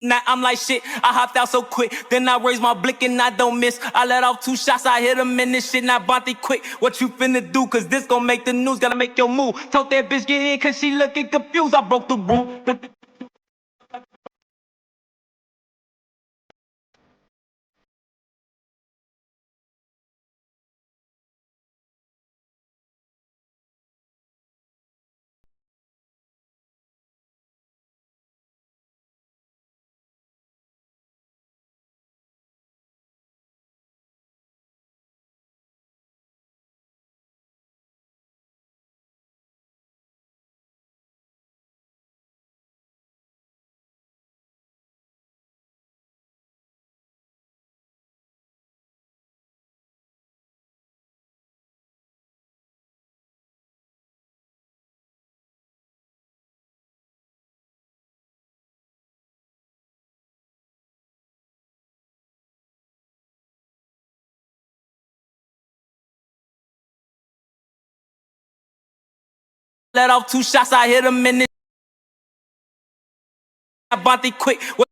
Now I'm like shit, I hopped out so quick. Then I raised my blick and I don't miss. I let off 2 shots, I hit him in this shit. Now Bonte quick, what you finna do? Cause this gon' make the news, gotta make your move. Told that bitch get in cause she looking confused. I broke the rule. Let off 2 shots, I hit him in this. Bonte quick, what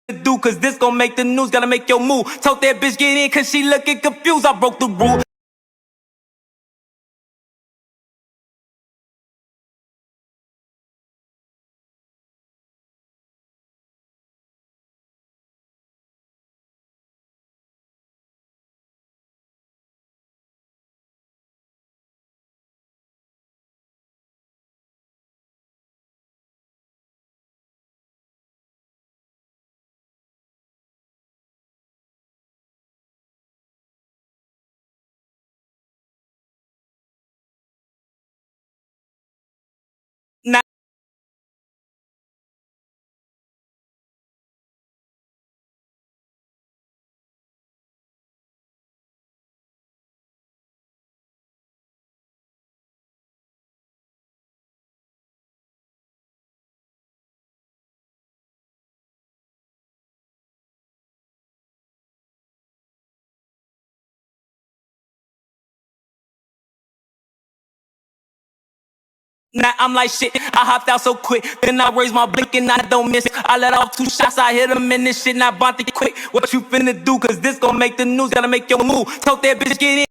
you do? Cause this gon' make the news, gotta make your move. Told that bitch get in cause she looking confused. I broke the rule. Now I'm like shit, I hopped out so quick. Then I raised my blick and I don't miss. I let off 2 shots, I hit him in this shit. Now Bonte quick, what you finna do? Cause this gon' make the news, gotta make your move. Told that bitch get in.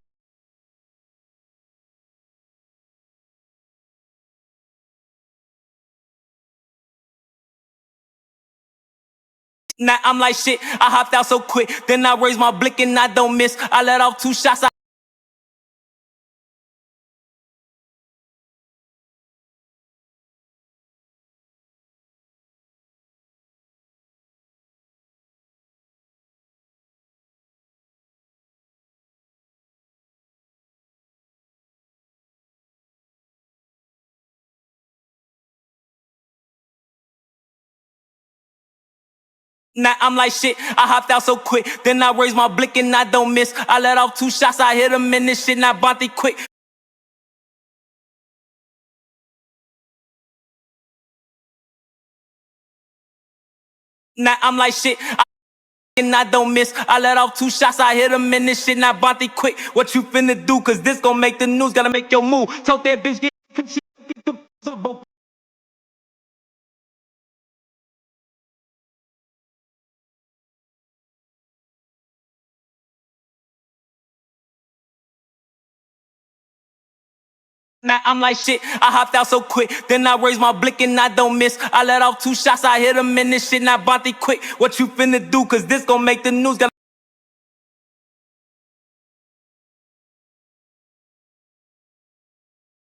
Now I'm like shit, I hopped out so quick. Then I raised my blick and I don't miss. I let off 2 shots. Now I'm like shit, I hopped out so quick. Then I raised my blick and I don't miss. I let off 2 shots, I hit him in this shit. Now Bonte quick. Now I'm like shit, and I don't miss. I let off 2 shots, I hit him in this shit. Now Bonte quick, what you finna do? Cause this gon' make the news, gotta make your move. Told that bitch get. Now I'm like shit, I hopped out so quick. Then I raised my blick and I don't miss. I let off 2 shots, I hit him in this shit. Now Bonte quick, what you finna do? Cause this gon' make the news, gotta.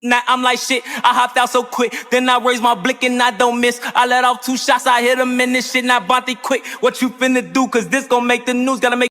Now I'm like shit, I hopped out so quick. Then I raised my blick and I don't miss. I let off 2 shots, I hit him in this shit. Now Bonte quick, what you finna do? Cause this gon' make the news, gotta make.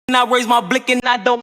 And I raised my blick and I don't.